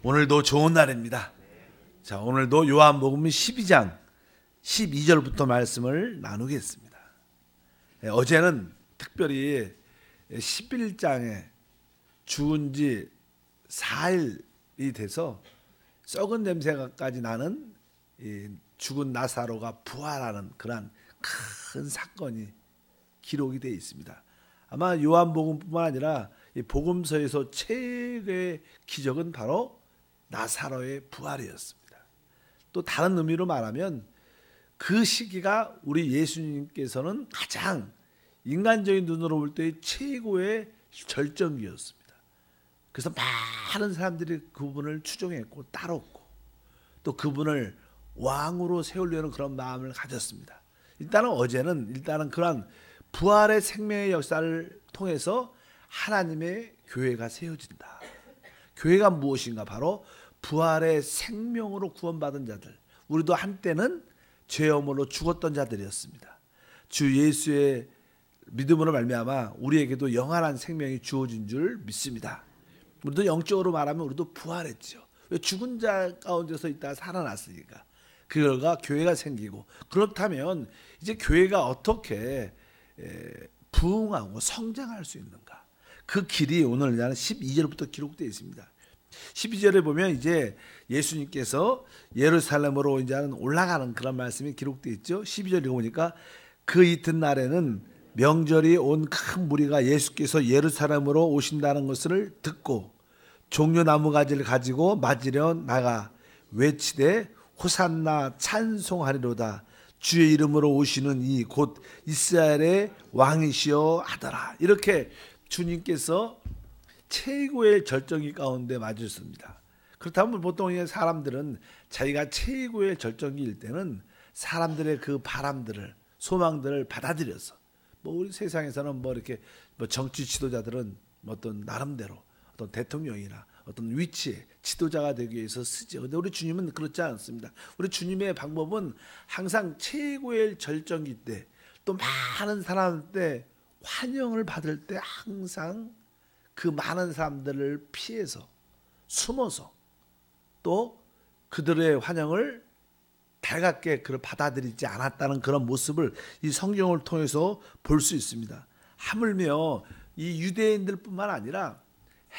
오늘도 좋은 날입니다. 자, 오늘도 요한복음 12장 12절부터 말씀을 나누겠습니다. 어제는 특별히 11장에 죽은 지 4일이 돼서 썩은 냄새가까지 나는 죽은 나사로가 부활하는 그런 큰 사건이 기록이 되어 있습니다. 아마 요한복음뿐만 아니라 이 복음서에서 최고의 기적은 바로 나사로의 부활이었습니다. 또 다른 의미로 말하면 그 시기가 우리 예수님께서는 가장 인간적인 눈으로 볼 때 최고의 절정기였습니다. 그래서 많은 사람들이 그분을 추종했고 따랐고 또 그분을 왕으로 세우려는 그런 마음을 가졌습니다. 어제는 그런 부활의 생명의 역사를 통해서 하나님의 교회가 세워진다. 교회가 무엇인가? 바로 부활의 생명으로 구원받은 자들. 우리도 한때는 죄어물로 죽었던 자들이었습니다. 주 예수의 믿음으로 말미암아 우리에게도 영원한 생명이 주어진 줄 믿습니다. 우리도 영적으로 말하면 우리도 부활했죠. 왜? 죽은 자 가운데서 있다가 살아났으니까. 그 결과 교회가 생기고, 그렇다면 이제 교회가 어떻게 부흥하고 성장할 수 있는가? 그 길이 오늘 12절부터 기록되어 있습니다. 12절에 보면 이제 예수님께서 예루살렘으로 이제 올라가는 그런 말씀이 기록되어 있죠. 12절 읽어보니까 그 이튿날에는 명절이 온 큰 무리가 예수께서 예루살렘으로 오신다는 것을 듣고 종려나무 가지를 가지고 맞으려 나가 외치되 호산나 찬송하리로다. 주의 이름으로 오시는 이 곧 이스라엘의 왕이시여 하더라. 이렇게 주님께서 최고의 절정기 가운데 맞으셨습니다. 그렇다면 보통 사람들은 자기가 최고의 절정기일 때는 사람들의 그 바람들을, 소망들을 받아들여서, 우리 세상에서는 이렇게 정치 지도자들은 어떤 나름대로 어떤 대통령이나 어떤 위치에 지도자가 되기 위해서 쓰죠. 근데 우리 주님은 그렇지 않습니다. 우리 주님의 방법은 항상 최고의 절정기 때, 또 많은 사람한테 환영을 받을 때 항상 그 많은 사람들을 피해서 숨어서 또 그들의 환영을 달갑게 받아들이지 않았다는 그런 모습을 이 성경을 통해서 볼 수 있습니다. 하물며 이 유대인들뿐만 아니라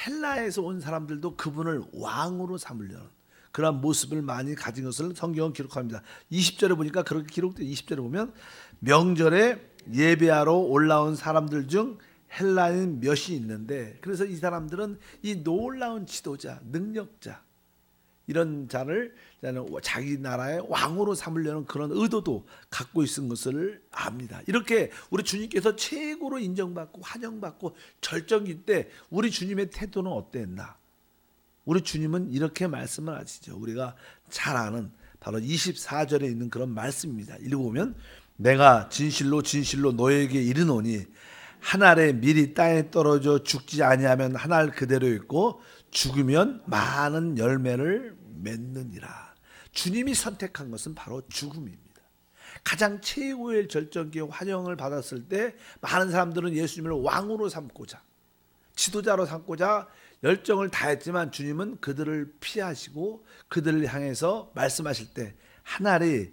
헬라에서 온 사람들도 그분을 왕으로 삼으려는 그런 모습을 많이 가진 것을 성경은 기록합니다. 20절에 보니까 그렇게 기록된 20절에 보면 명절에 예배하러 올라온 사람들 중 헬라인 몇이 있는데, 그래서 이 사람들은 이 놀라운 지도자, 능력자, 이런 자를 자기 나라의 왕으로 삼으려는 그런 의도도 갖고 있는 것을 압니다. 이렇게 우리 주님께서 최고로 인정받고 환영받고 절정기 때 우리 주님의 태도는 어땠나? 우리 주님은 이렇게 말씀을 하시죠. 우리가 잘 아는 바로 24절에 있는 그런 말씀입니다. 읽어보면 내가 진실로 진실로 너에게 이르노니 한 알의 밀이 땅에 떨어져 죽지 아니하면 한 알 그대로 있고 죽으면 많은 열매를 맺느니라. 주님이 선택한 것은 바로 죽음입니다. 가장 최고의 절정기의 환영을 받았을 때 많은 사람들은 예수님을 왕으로 삼고자, 지도자로 삼고자 열정을 다했지만 주님은 그들을 피하시고 그들을 향해서 말씀하실 때 한 알이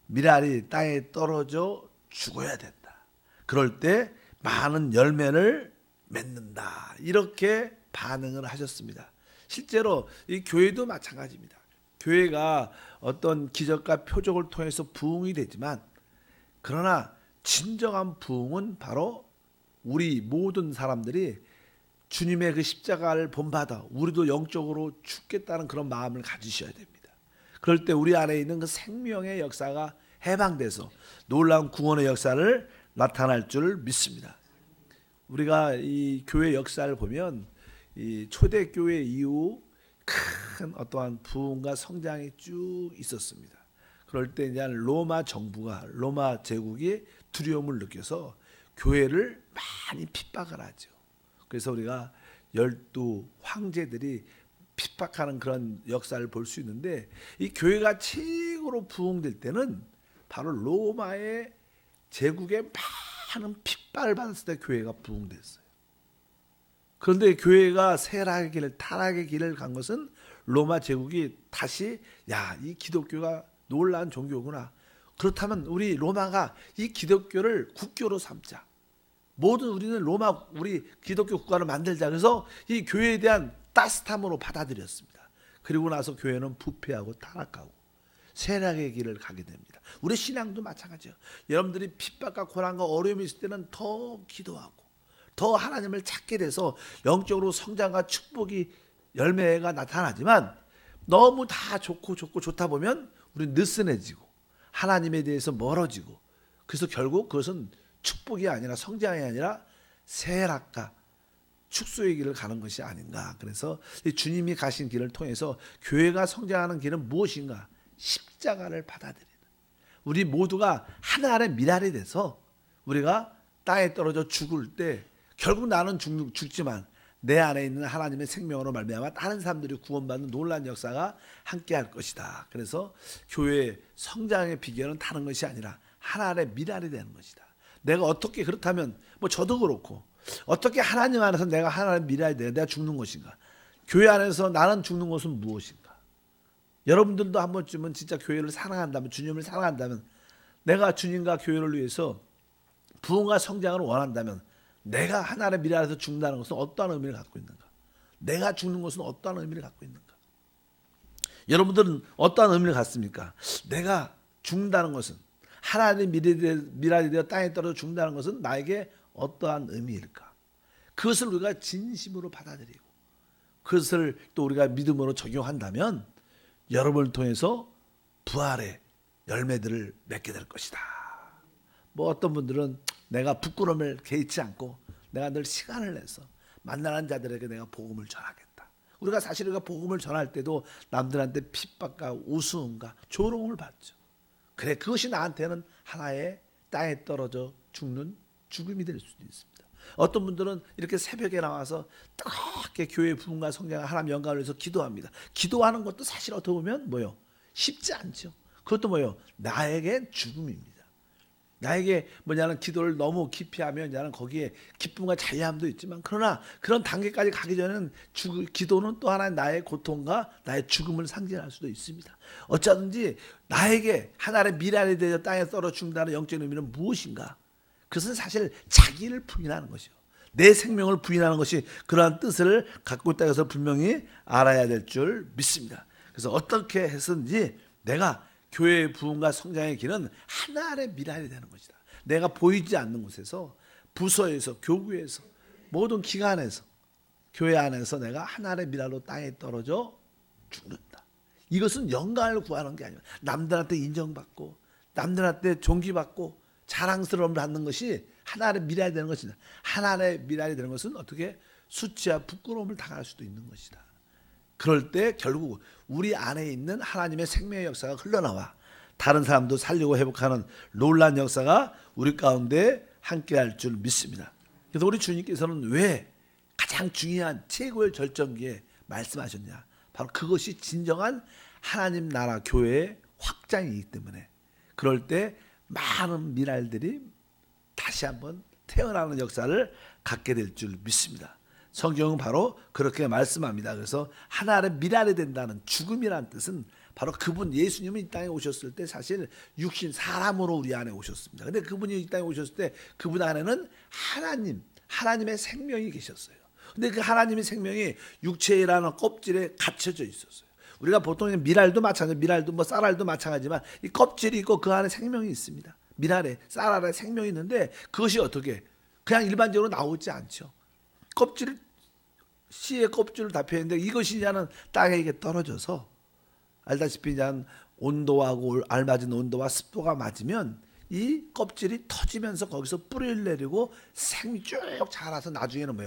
밀알이 땅에 떨어져 죽어야 된다. 그럴 때 많은 열매를 맺는다. 이렇게 반응을 하셨습니다. 실제로 이 교회도 마찬가지입니다. 교회가 어떤 기적과 표적을 통해서 부흥이 되지만, 그러나 진정한 부흥은 바로 우리 모든 사람들이 주님의 그 십자가를 본받아 우리도 영적으로 죽겠다는 그런 마음을 가지셔야 됩니다. 그럴 때 우리 안에 있는 그 생명의 역사가 해방돼서 놀라운 구원의 역사를 나타날 줄 믿습니다. 우리가 이 교회 역사를 보면 이 초대교회 이후 큰 어떠한 부흥과 성장이 쭉 있었습니다. 그럴 때 이제 로마 정부가, 로마 제국이 두려움을 느껴서 교회를 많이 핍박을 하죠. 그래서 우리가 12 황제들이 핍박하는 그런 역사를 볼 수 있는데, 이 교회가 최고로 부흥될 때는 바로 로마의 제국의 많은 핍박을 받았을 때 교회가 부흥됐어요. 그런데 교회가 쇠락의 길, 타락의 길을 간 것은 로마 제국이 다시 이 기독교가 놀라운 종교구나. 그렇다면 우리 로마가 이 기독교를 국교로 삼자. 모든 우리는 우리 기독교 국가를 만들자. 그래서 이 교회에 대한 따뜻함으로 받아들였습니다. 그리고 나서 교회는 부패하고 타락하고 쇠락의 길을 가게 됩니다. 우리 신앙도 마찬가지예요. 여러분들이 핍박과 고난과 어려움이 있을 때는 더 기도하고 더 하나님을 찾게 돼서 영적으로 성장과 축복이 열매가 나타나지만 너무 다 좋고 좋다 보면 우리는 느슨해지고 하나님에 대해서 멀어지고 그래서 결국 그것은 축복이 아니라 성장이 아니라 쇠락과 축소의 길을 가는 것이 아닌가. 그래서 주님이 가신 길을 통해서 교회가 성장하는 길은 무엇인가? 십자가를 받아들이는, 우리 모두가 하나의 미랄이 돼서 우리가 땅에 떨어져 죽을 때 결국 나는 죽지만 내 안에 있는 하나님의 생명으로 말미암아 다른 사람들이 구원받는 놀라운 역사가 함께할 것이다. 그래서 교회의 성장의 비결은 다른 것이 아니라 하나의 미랄이 되는 것이다. 내가 어떻게 그렇다면 저도 그렇고 어떻게 하나님 안에서 내가 하나의 미랄이 되어 내가 죽는 것인가? 교회 안에서 나는 죽는 것은 무엇인가? 여러분들도 한 번쯤은 진짜 교회를 사랑한다면, 주님을 사랑한다면, 내가 주님과 교회를 위해서 부흥과 성장을 원한다면 내가 하나의 미랄에서 죽는다는 것은 어떠한 의미를 갖고 있는가? 내가 죽는 것은 어떠한 의미를 갖고 있는가? 여러분들은 어떠한 의미를 갖습니까? 내가 죽는다는 것은, 하나님의 미랄이 되어 땅에 떨어져 죽는다는 것은 나에게 어떠한 의미일까? 그것을 우리가 진심으로 받아들이고 그것을 또 우리가 믿음으로 적용한다면 여러분을 통해서 부활의 열매들을 맺게 될 것이다. 어떤 분들은 내가 부끄러움을 개의치 않고 내가 늘 시간을 내서 만나는 자들에게 내가 복음을 전하겠다. 우리가 사실 우리가 복음을 전할 때도 남들한테 핍박과 우스움과 조롱을 받죠. 그래, 그것이 나한테는 하나의 땅에 떨어져 죽는 죽음이 될 수도 있습니다. 어떤 분들은 이렇게 새벽에 나와서 뜨겁게 교회의 부흥과 성장을 하나님 영광을 위해서 기도합니다. 기도하는 것도 사실 어떻게 보면 쉽지 않죠. 그것도 나에게 죽음입니다. 나에게 나는 기도를 너무 깊이 하면 나는 거기에 기쁨과 자유함도 있지만, 그러나 그런 단계까지 가기 전에는 기도는 또 하나의 나의 고통과 나의 죽음을 상징할 수도 있습니다. 어쩌든지 나에게 하나의 미랄이 되어 땅에 떨어 죽는다는 영적인 의미는 무엇인가? 그것은 사실 자기를 부인하는 것이요, 내 생명을 부인하는 것이 그러한 뜻을 갖고 있다는 것을 분명히 알아야 될 줄 믿습니다. 그래서 어떻게 해서든지 내가 교회의 부흥과 성장의 길은 하나의 미랄이 되는 것이다. 내가 보이지 않는 곳에서, 부서에서, 교구에서, 모든 기관에서, 교회 안에서 내가 하나의 미랄로 땅에 떨어져 죽는다. 이것은 영광을 구하는 게 아니라 남들한테 인정받고 남들한테 존귀받고 자랑스러움을 받는 것이 하나의 미랄이 되는 것이다. 하나의 미랄이 되는 것은 어떻게 수치와 부끄러움을 당할 수도 있는 것이다. 그럴 때 결국 우리 안에 있는 하나님의 생명의 역사가 흘러나와 다른 사람도 살리고 회복하는 놀라운 역사가 우리 가운데 함께할 줄 믿습니다. 그래서 우리 주님께서는 왜 가장 중요한 최고의 절정기에 말씀하셨냐? 바로 그것이 진정한 하나님 나라 교회의 확장이기 때문에, 그럴 때 많은 미랄들이 다시 한번 태어나는 역사를 갖게 될 줄 믿습니다. 성경은 바로 그렇게 말씀합니다. 그래서 하나의 미랄이 된다는 죽음이라는 뜻은 바로 그분 예수님이 이 땅에 오셨을 때 사실 육신 사람으로 우리 안에 오셨습니다. 근데 그분이 이 땅에 오셨을 때 그분 안에는 하나님의 생명이 계셨어요. 근데 그 하나님의 생명이 육체라는 껍질에 갇혀져 있었어요. 우리가 보통 미랄도 마찬가지, 미랄도 쌀알도 마찬가지지만 이 껍질이 있고 그 안에 생명이 있습니다. 미랄에, 쌀알에 생명이 있는데 그것이 어떻게 그냥 일반적으로 나오지 않죠. 씨의 껍질을 다 펴는데 이것이 이제는 땅에 떨어져서, 알다시피 이제 온도하고 알맞은 온도와 습도가 맞으면 이 껍질이 터지면서 거기서 뿌리를 내리고 생이 쭉 자라서 나중에는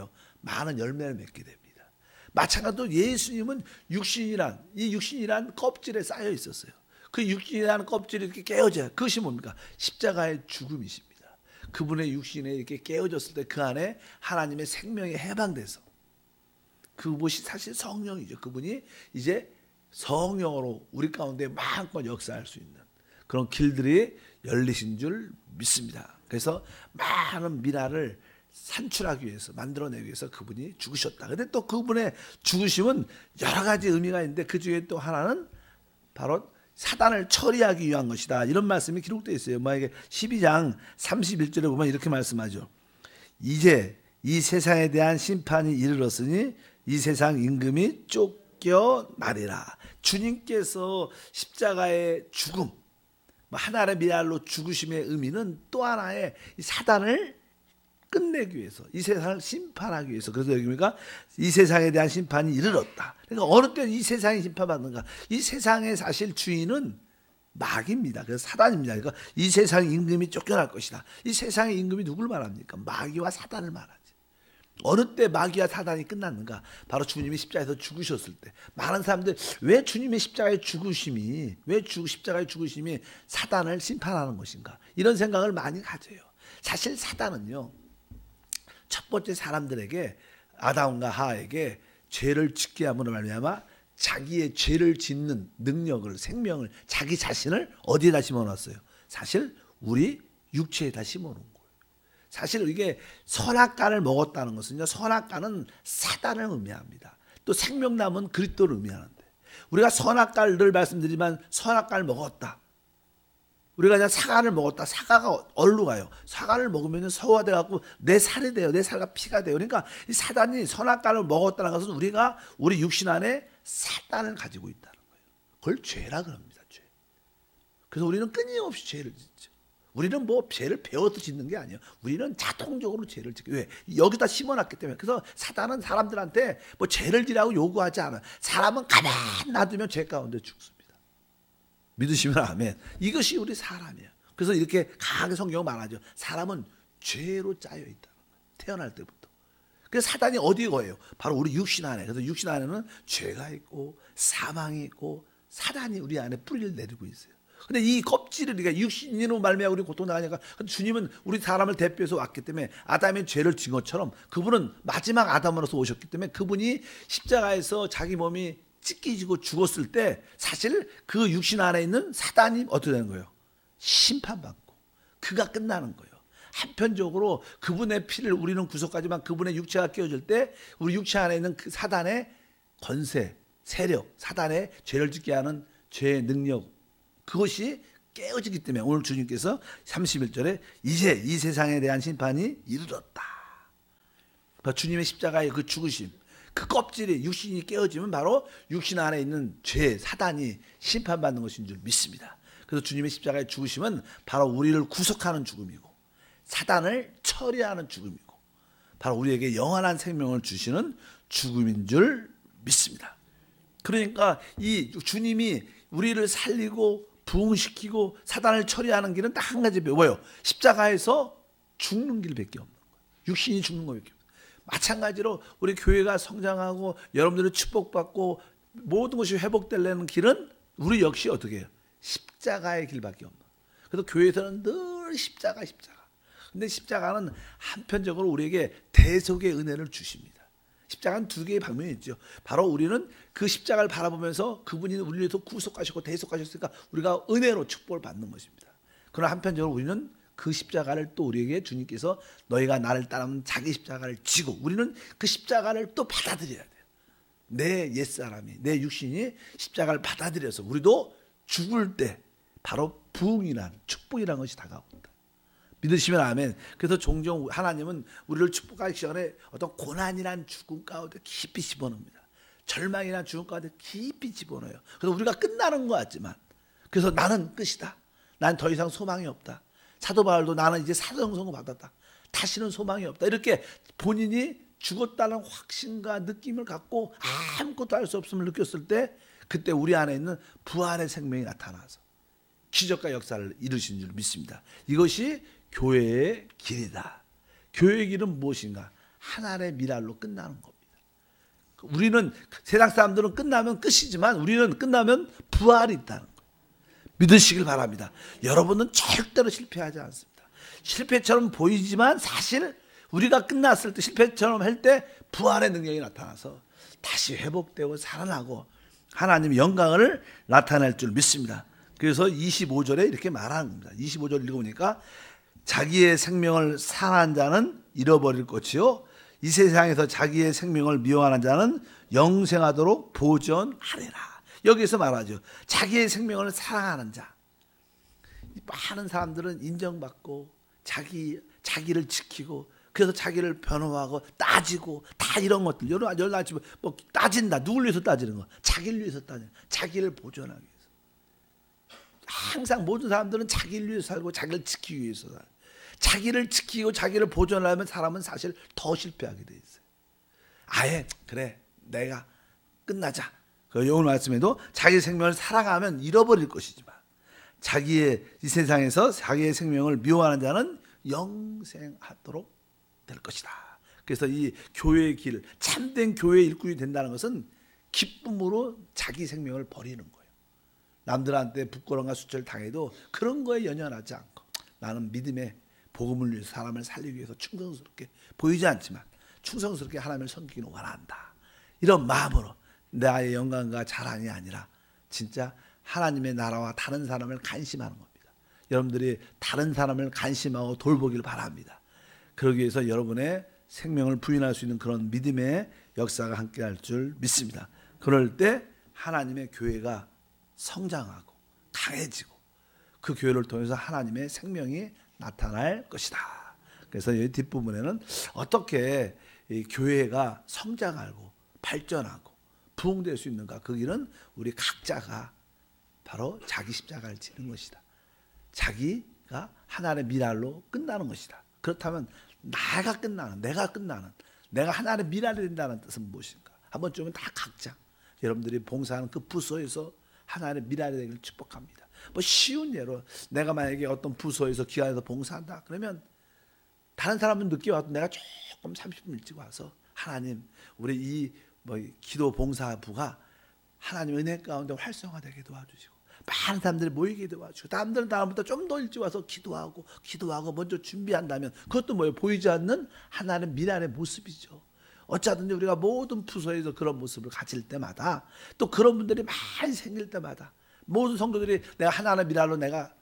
많은 열매를 맺게 됩니다. 마찬가지로 예수님은 육신이란 껍질에 쌓여 있었어요. 그 육신이라는 껍질이 이렇게 깨어져요. 그것이 뭡니까? 십자가의 죽음이십니다. 그분의 육신에 이렇게 깨어졌을 때 그 안에 하나님의 생명이 해방돼서, 그것이 사실 성령이죠. 그분이 이제 성령으로 우리 가운데 마음껏 역사할 수 있는 그런 길들이 열리신 줄 믿습니다. 그래서 많은 미랄을 산출하기 위해서, 만들어내기 위해서 그분이 죽으셨다. 근데 또 그분의 죽으심은 여러 가지 의미가 있는데 그 중에 또 하나는 바로 사단을 처리하기 위한 것이다. 이런 말씀이 기록되어 있어요. 만약에 12장 31절에 보면 이렇게 말씀하죠. 이제 이 세상에 대한 심판이 이르렀으니 이 세상 임금이 쫓겨나리라. 주님께서 십자가의 죽음, 하나의 미랄로 죽으심의 의미는 또 하나의 이 사단을 끝내기 위해서, 이 세상을 심판하기 위해서. 그래서 여기가 이 세상에 대한 심판이 이르렀다. 그러니까 어느 때 이 세상이 심판받는가? 이 세상의 사실 주인은 마귀입니다. 그래서 사단입니다. 그러니까 이 세상의 임금이 쫓겨날 것이다. 이 세상의 임금이 누굴 말합니까? 마귀와 사단을 말하지. 어느 때 마귀와 사단이 끝났는가? 바로 주님이 십자가에서 죽으셨을 때. 많은 사람들 왜 주님의 십자가의 죽으심이, 십자가의 죽으심이 사단을 심판하는 것인가? 이런 생각을 많이 가져요. 사실 사단은요, 첫 번째 사람들에게, 아담과 하와에게 죄를 짓게 함으로 말미암아 자기의 죄를 짓는 능력을, 생명을, 자기 자신을 어디에다 심어놨어요? 사실 우리 육체에다 심어놓은 거예요. 사실 이게 선악과를 먹었다는 것은요, 선악과는 사단을 의미합니다. 또 생명나무는 그리스도를 의미하는데, 우리가 선악과를 늘 말씀드리지만 선악과를 먹었다, 우리가 그냥 사과를 먹었다. 사과가 어디로 가요? 사과를 먹으면 서화돼 갖고 내 살이 돼요. 내 살과 피가 돼요. 그러니까 이 사단이 선악과를 먹었다는 것은 우리가 우리 육신 안에 사단을 가지고 있다는 거예요. 그걸 죄라 그럽니다. 죄. 그래서 우리는 끊임없이 죄를 짓죠. 우리는 뭐 죄를 배워서 짓는 게 아니에요. 우리는 자동적으로 죄를 짓고. 왜? 여기다 심어놨기 때문에. 그래서 사단은 사람들한테 뭐 죄를 지라고 요구하지 않아요. 사람은 가만 놔두면 죄 가운데 죽습니다. 믿으시면 아멘. 이것이 우리 사람이에요. 그래서 이렇게 강하게 성경은 말하죠. 사람은 죄로 짜여 있다. 태어날 때부터. 그래서 사단이 어디에 거예요? 바로 우리 육신 안에. 그래서 육신 안에는 죄가 있고 사망이 있고 사단이 우리 안에 뿌리를 내리고 있어요. 근데 이 껍질을 우리가 육신으로 말미암아 우리 고통당하니까, 주님은 우리 사람을 대표해서 왔기 때문에 아담의 죄를 진 것처럼 그분은 마지막 아담으로서 오셨기 때문에 그분이 십자가에서 자기 몸이 찢기지고 죽었을 때 사실 그 육신 안에 있는 사단이 어떻게 되는 거예요? 심판받고 그가 끝나는 거예요. 한편적으로 그분의 피를 우리는 구속하지만 그분의 육체가 깨어질 때 우리 육체 안에 있는 그 사단의 권세, 세력, 사단의 죄를 짓게 하는 죄의 능력, 그것이 깨어지기 때문에 오늘 주님께서 31절에 이제 이 세상에 대한 심판이 이르렀다. 주님의 십자가의 그 죽으심, 그 껍질이, 육신이 깨어지면 바로 육신 안에 있는 죄, 사단이 심판받는 것인 줄 믿습니다. 그래서 주님의 십자가의 죽으심은 바로 우리를 구속하는 죽음이고 사단을 처리하는 죽음이고 바로 우리에게 영원한 생명을 주시는 죽음인 줄 믿습니다. 그러니까 이 주님이 우리를 살리고 부흥시키고 사단을 처리하는 길은 딱 한 가지, 뭐예요? 십자가에서 죽는 길밖에 없는 거예요. 육신이 죽는 것밖에 없어요. 마찬가지로 우리 교회가 성장하고 여러분들이 축복받고 모든 것이 회복되려는 길은 우리 역시 어떻게 해요? 십자가의 길밖에 없는 거예요. 그래서 교회에서는 늘 십자가. 근데 십자가는 한편적으로 우리에게 대속의 은혜를 주십니다. 십자가는 두 개의 방면이 있죠. 바로 우리는 그 십자가를 바라보면서 그분이 우리를 위해서 구속하시고 대속하셨으니까 우리가 은혜로 축복을 받는 것입니다. 그러나 한편적으로 우리는 그 십자가를 또 우리에게 주님께서 너희가 나를 따르면 자기 십자가를 지고, 우리는 그 십자가를 또 받아들여야 돼요. 내 옛사람이, 내 육신이 십자가를 받아들여서 우리도 죽을 때 바로 부흥이란, 축복이란 것이 다가옵니다. 믿으시면 아멘. 그래서 종종 하나님은 우리를 축복하기 전에 어떤 고난이란 죽음 가운데 깊이 집어넣습니다. 절망이란 죽음 가운데 깊이 집어넣어요. 그래서 우리가 끝나는 것 같지만, 그래서 나는 끝이다. 난 더 이상 소망이 없다. 사도 바울도 나는 이제 사도행성을 받았다. 다시는 소망이 없다. 이렇게 본인이 죽었다는 확신과 느낌을 갖고 아무것도 할 수 없음을 느꼈을 때, 그때 우리 안에 있는 부활의 생명이 나타나서 기적과 역사를 이루신 줄 믿습니다. 이것이 교회의 길이다. 교회의 길은 무엇인가? 하나의 미랄로 끝나는 겁니다. 우리는, 세상 사람들은 끝나면 끝이지만 우리는 끝나면 부활이 있다는 거예요. 믿으시길 바랍니다. 여러분은 절대로 실패하지 않습니다. 실패처럼 보이지만 사실 우리가 끝났을 때, 실패처럼 할 때 부활의 능력이 나타나서 다시 회복되고 살아나고 하나님의 영광을 나타낼 줄 믿습니다. 그래서 25절에 이렇게 말하는 겁니다. 25절 읽어보니까 자기의 생명을 사랑하는 자는 잃어버릴 것이요 이 세상에서 자기의 생명을 미워하는 자는 영생하도록 보존하리라. 여기서 말하죠. 자기의 생명을 사랑하는 자. 많은 사람들은 인정받고 자기를 지키고 그래서 자기를 변호하고 따지고 다 이런 것들 여러 가지 뭐 따진다. 누굴 위해서 따지는 거? 자기를 위해서 따지는 거. 자기를 보존하기 위해서. 항상 모든 사람들은 자기를 위해서 살고 자기를 지키기 위해서 살고 자기를 지키고 자기를 보존하려면 사람은 사실 더 실패하게 돼 있어요. 아예 그래 내가 끝나자. 그 오늘 말씀에도 자기 생명을 사랑하면 잃어버릴 것이지만 자기의 이 세상에서 자기의 생명을 미워하는 자는 영생하도록 될 것이다. 그래서 이 교회의 길, 참된 교회의 일꾼이 된다는 것은 기쁨으로 자기 생명을 버리는 거예요. 남들한테 부끄러움과 수치를 당해도 그런 거에 연연하지 않고 나는 믿음의 복음을 위해서 사람을 살리기 위해서 충성스럽게 보이지 않지만 충성스럽게 하나님을 섬기기는 원한다. 이런 마음으로 나의 영광과 자랑이 아니라 진짜 하나님의 나라와 다른 사람을 간심하는 겁니다. 여러분들이 다른 사람을 간심하고 돌보기를 바랍니다. 그러기 위해서 여러분의 생명을 부인할 수 있는 그런 믿음의 역사가 함께할 줄 믿습니다. 그럴 때 하나님의 교회가 성장하고 강해지고 그 교회를 통해서 하나님의 생명이 나타날 것이다. 그래서 이 뒷부분에는 어떻게 이 교회가 성장하고 발전하고 부흥될 수 있는가? 그 길은 우리 각자가 바로 자기 십자가를 지는 것이다. 자기가 하나님의 미랄로 끝나는 것이다. 그렇다면 내가 끝나는 내가 하나님의 미랄이 된다는 뜻은 무엇인가? 한 번쯤은 다 각자 여러분들이 봉사하는 그 부서에서 하나님의 미랄이 되기를 축복합니다. 뭐 쉬운 예로 내가 만약에 어떤 부서에서 기관에서 봉사한다 그러면 다른 사람은 늦게 와도 내가 조금 30분 일찍 와서 하나님 우리 이 기도 봉사부가 하나님 은혜 가운데 활성화되게 도와주시고 많은 사람들이 모이게 도와주고 다음들은 다음부터 좀 더 일찍 와서 기도하고 먼저 준비한다면 그것도 뭐예요? 보이지 않는 하나님의 미랄의 모습이죠. 어쩌든지 우리가 모든 부서에서 그런 모습을 가질 때마다 또 그런 분들이 많이 생길 때마다 모든 성도들이 내가 하나님의 미랄로 내가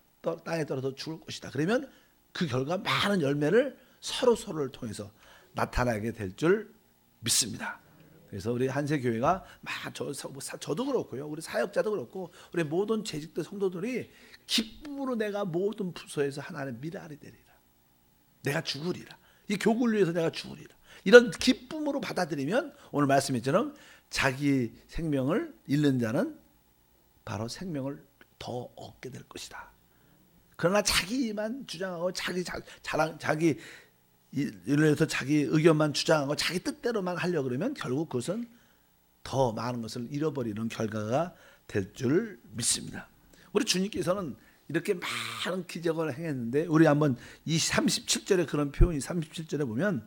땅에 떨어져 죽을 것이다. 그러면 그 결과 많은 열매를 서로를 통해서 나타나게 될 줄 믿습니다. 그래서 우리 한세교회가 저도 그렇고요. 우리 사역자도 그렇고 우리 모든 재직들 성도들이 기쁨으로 내가 모든 부서에서 하나님의 미랄이 되리라. 내가 죽으리라. 이 교구를 위해서 내가 죽으리라. 이런 기쁨으로 받아들이면 오늘 말씀했처럼 자기 생명을 잃는 자는 바로 생명을 더 얻게 될 것이다. 그러나 자기만 주장하고 자기 이래서 자기 의견만 주장하고 자기 뜻대로만 하려고 그러면 결국 그것은 더 많은 것을 잃어버리는 결과가 될 줄 믿습니다. 우리 주님께서는 이렇게 많은 기적을 행했는데 우리 한번 이 37절에 그런 표현이 37절에 보면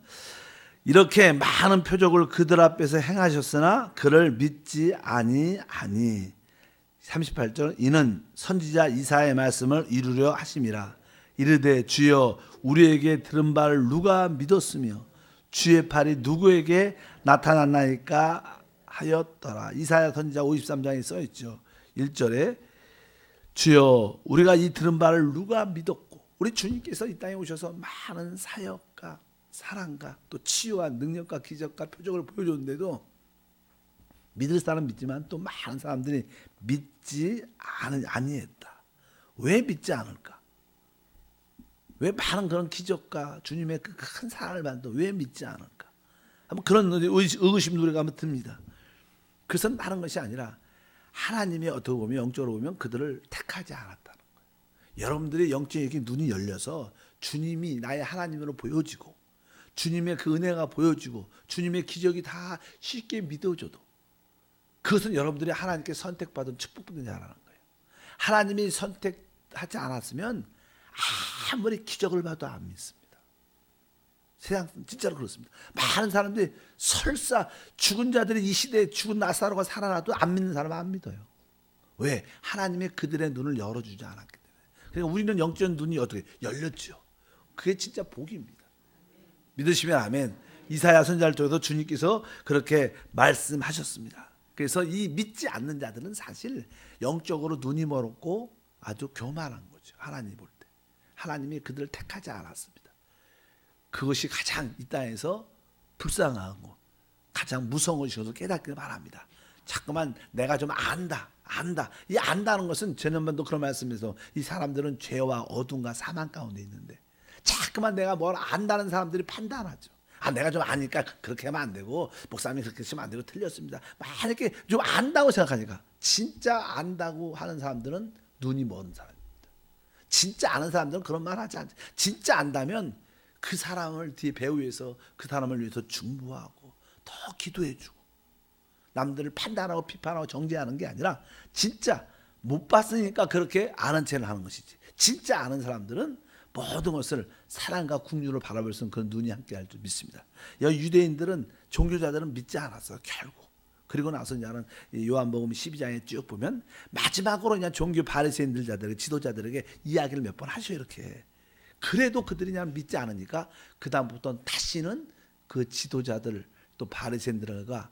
이렇게 많은 표적을 그들 앞에서 행하셨으나 그를 믿지 아니하니 38절 이는 선지자 이사야의 말씀을 이루려 하심이라. 이르되 주여 우리에게 들은 바를 누가 믿었으며 주의 팔이 누구에게 나타났나이까 하였더라. 이사야 선지자 53장에 써있죠. 1절에 주여 우리가 이 들은 바를 누가 믿었고 우리 주님께서 이 땅에 오셔서 많은 사역과 사랑과 또 치유와 능력과 기적과 표적을 보여줬는데도 믿을 사람 믿지만 또 많은 사람들이 믿지 아니했다. 왜 믿지 않을까? 왜 많은 그런 기적과 주님의 그 큰 사랑을 받는데 왜 믿지 않을까? 한번 그런 의구심도 우리가 한번 듭니다. 그래서 다른 것이 아니라 하나님이 어떻게 보면 영적으로 보면 그들을 택하지 않았다는 거예요. 여러분들의 영적인 눈이 열려서 주님이 나의 하나님으로 보여지고 주님의 그 은혜가 보여지고 주님의 기적이 다 쉽게 믿어져도 그것은 여러분들이 하나님께 선택받은 축복받은 자라는 거예요. 하나님이 선택하지 않았으면 아무리 기적을 봐도 안 믿습니다. 세상 진짜로 그렇습니다. 많은 사람들이 설사 죽은 자들이 이 시대에 죽은 나사로가 살아나도 안 믿는 사람은 안 믿어요. 왜? 하나님이 그들의 눈을 열어주지 않았기 때문에. 그러니까 우리는 영적 눈이 어떻게 열렸죠. 그게 진짜 복입니다. 믿으시면 아멘. 이사야 선지자를 통해서 주님께서 그렇게 말씀하셨습니다. 그래서 이 믿지 않는 자들은 사실 영적으로 눈이 멀었고 아주 교만한 거죠. 하나님 볼 때. 하나님이 그들을 택하지 않았습니다. 그것이 가장 이 땅에서 불쌍하고 가장 무서운 것이어서 깨닫기를 바랍니다. 자꾸만 내가 좀 안다. 이 안다는 것은 전년반도 그런 말씀에서 이 사람들은 죄와 어둠과 사망 가운데 있는데 자꾸만 내가 뭘 안다는 사람들이 판단하죠. 내가 좀 아니까 그렇게 하면 안 되고 목사님이 그렇게 하시면 안 되고 틀렸습니다. 막 이렇게 좀 안다고 생각하니까 진짜 안다고 하는 사람들은 눈이 먼 사람입니다. 진짜 아는 사람들은 그런 말 하지 않죠. 진짜 안다면 그 사람을 뒤에 배후에서 그 사람을 위해서 중보하고 더 기도해주고 남들을 판단하고 비판하고 정죄하는 게 아니라 진짜 못 봤으니까 그렇게 아는 체를 하는 것이지. 진짜 아는 사람들은 모든 것을 사랑과 긍휼을 바라볼 수 있는 그런 눈이 함께 할 줄 믿습니다. 유대인들은 종교자들은 믿지 않았어요. 결국. 그리고 나서 이제는 요한복음 12장에 쭉 보면 마지막으로 그냥 종교 바리새인들 자들에게 지도자들에게 이야기를 몇 번 하셔 이렇게. 그래도 그들이 그냥 믿지 않으니까 그 다음부터 다시는 그 지도자들 또 바리새인들과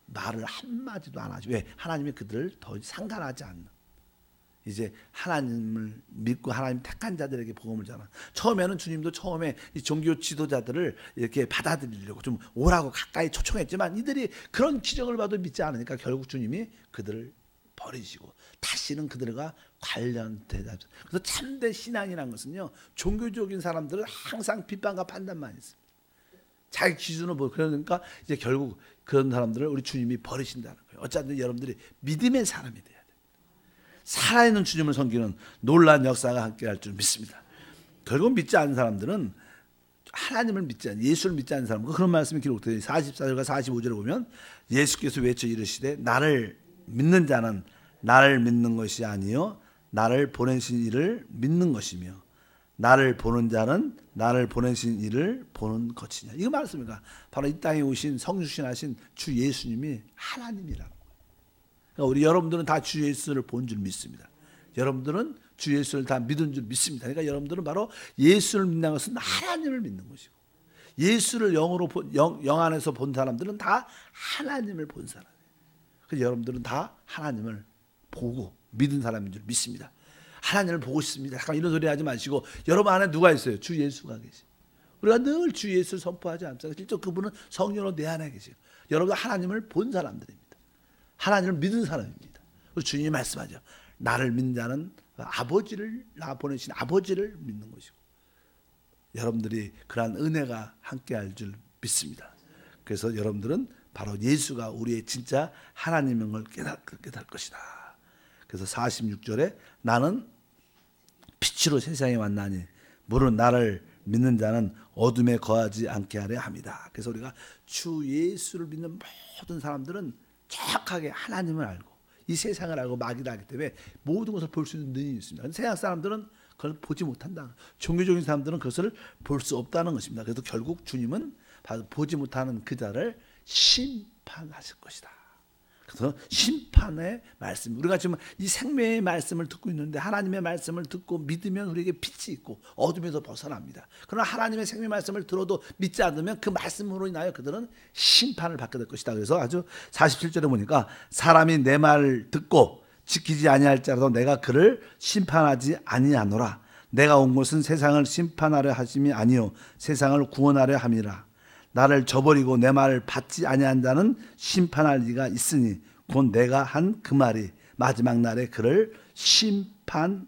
말을 한마디도 안 하죠. 왜? 하나님이 그들을 더 상관하지 않는. 이제 하나님을 믿고 하나님 택한 자들에게 복음을 전하는. 처음에는 주님도 처음에 이 종교 지도자들을 이렇게 받아들이려고 좀 오라고 가까이 초청했지만 이들이 그런 기적을 봐도 믿지 않으니까 결국 주님이 그들을 버리시고 다시는 그들과 관련되지. 그래서 참된 신앙이라는 것은요, 종교적인 사람들은 항상 비판과 판단만 있습니다. 자기 기준으로 뭐 그러니까 이제 결국 그런 사람들을 우리 주님이 버리신다는 거예요. 어쨌든 여러분들이 믿음의 사람이 돼야 돼요. 살아있는 주님을 섬기는 놀라운 역사가 함께할 줄 믿습니다. 결국 믿지 않는 사람들은 하나님을 믿지 않는, 예수를 믿지 않는 사람은 그런 말씀이 기록되어 44절과 45절에 보면 예수께서 외쳐 이르시되 나를 믿는 자는 나를 믿는 것이 아니요 나를 보내신 이를 믿는 것이며 나를 보는 자는 나를 보내신 이를 보는 것이냐. 이거 말씀입니다. 바로 이 땅에 오신 성육신하신 주 예수님이 하나님이라는 거예요. 그러니까 우리 여러분들은 다 주 예수를 본 줄 믿습니다. 여러분들은 주 예수를 다 믿은 줄 믿습니다. 그러니까 여러분들은 바로 예수를 믿는 것은 하나님을 믿는 것이고 예수를 영 안에서 본 사람들은 다 하나님을 본 사람이에요. 그래서 여러분들은 다 하나님을 보고 믿은 사람인 줄 믿습니다. 하나님을 보고 싶습니다. 잠깐 이런 소리 하지 마시고 여러분 안에 누가 있어요? 주 예수가 계세요. 우리가 늘 주 예수를 선포하지 않습니까? 실제 그분은 성령으로 내 안에 계세요. 여러분 하나님을 본 사람들입니다. 하나님을 믿은 사람입니다. 그래서 주님이 말씀하죠. 나를 믿는 자는 아버지를 나 보내신 아버지를 믿는 것이고 여러분들이 그러한 은혜가 함께할 줄 믿습니다. 그래서 여러분들은 바로 예수가 우리의 진짜 하나님인 걸 깨달을 것이다. 그래서 46절에 나는 빛으로 세상에 왔나니 물은 나를 믿는 자는 어둠에 거하지 않게 하려 함이다. 그래서 우리가 주 예수를 믿는 모든 사람들은 정확하게 하나님을 알고 이 세상을 알고 마귀를 알기 때문에 모든 것을 볼 수 있는 능력이 있습니다. 세상 사람들은 그걸 보지 못한다. 종교적인 사람들은 그것을 볼 수 없다는 것입니다. 그래서 결국 주님은 보지 못하는 그 자를 심판하실 것이다. 그래서 심판의 말씀, 우리가 지금 이 생명의 말씀을 듣고 있는데 하나님의 말씀을 듣고 믿으면 우리에게 빛이 있고 어둠에서 벗어납니다. 그러나 하나님의 생명의 말씀을 들어도 믿지 않으면 그 말씀으로 인하여 그들은 심판을 받게 될 것이다. 그래서 아주 47절에 보니까 사람이 내 말을 듣고 지키지 아니할지라도 내가 그를 심판하지 아니하노라. 내가 온 것은 세상을 심판하려 하심이 아니요 세상을 구원하려 함이라. 나를 저버리고 내 말을 받지 아니한 자는 심판할 리가 있으니 곧 내가 한 그 말이 마지막 날에 그를 심판하리라.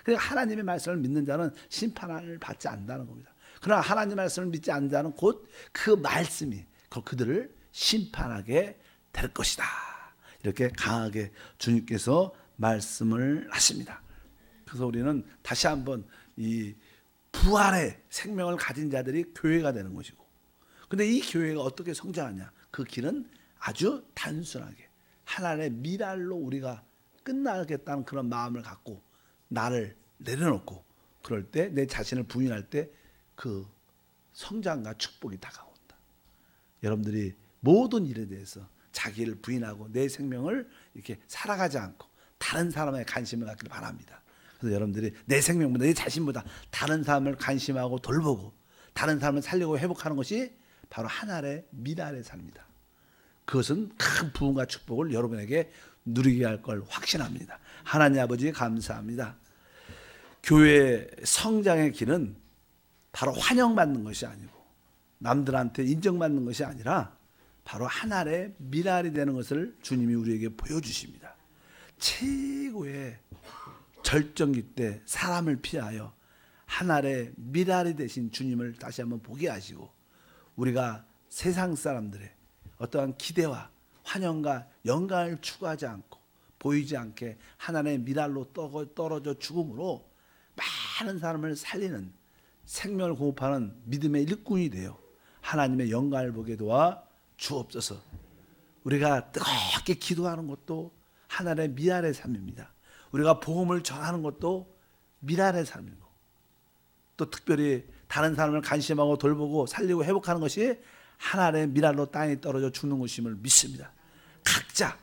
그러니까 하나님의 말씀을 믿는 자는 심판을 받지 않는다는 겁니다. 그러나 하나님의 말씀을 믿지 않는 자는 곧 그 말씀이 그들을 심판하게 될 것이다. 이렇게 강하게 주님께서 말씀을 하십니다. 그래서 우리는 다시 한번 이 부활의 생명을 가진 자들이 교회가 되는 것이고 근데 이 교회가 어떻게 성장하냐? 그 길은 아주 단순하게 하나님의 미랄로 우리가 끝나겠다는 그런 마음을 갖고 나를 내려놓고 그럴 때 내 자신을 부인할 때 그 성장과 축복이 다가온다. 여러분들이 모든 일에 대해서 자기를 부인하고 내 생명을 이렇게 살아가지 않고 다른 사람의 관심을 갖기를 바랍니다. 그래서 여러분들이 내 생명보다 내 자신보다 다른 사람을 관심하고 돌보고 다른 사람을 살리고 회복하는 것이 바로 하나의 미랄의 삶이다. 그것은 큰 부흥과 축복을 여러분에게 누리게 할 걸 확신합니다. 하나님 아버지 감사합니다. 교회 성장의 길은 바로 환영받는 것이 아니고 남들한테 인정받는 것이 아니라 바로 하나의 미랄이 되는 것을 주님이 우리에게 보여주십니다. 최고의 절정기 때 사람을 피하여 하나의 미랄이 되신 주님을 다시 한번 보게 하시고 우리가 세상 사람들의 어떠한 기대와 환영과 영광을 추구하지 않고 보이지 않게 하나님의 미랄로 떨어져 죽음으로 많은 사람을 살리는 생명을 공급하는 믿음의 일꾼이 되어 하나님의 영광을 보게 도와 주옵소서. 우리가 뜨겁게 기도하는 것도 하나님의 미랄의 삶입니다. 우리가 복음을 전하는 것도 미랄의 삶이고 또 특별히 다른 사람을 관심하고 돌보고 살리고 회복하는 것이 하나님의 미랄로 땅에 떨어져 죽는 것임을 믿습니다. 각자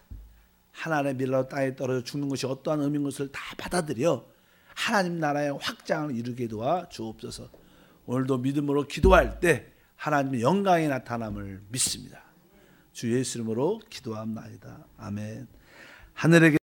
하나님의 미랄로 땅에 떨어져 죽는 것이 어떠한 의미인 것을 다 받아들여 하나님 나라의 확장을 이루게 도와 주옵소서. 오늘도 믿음으로 기도할 때 하나님의 영광이 나타남을 믿습니다. 주 예수 이름으로 기도합나이다. 아멘. 하늘에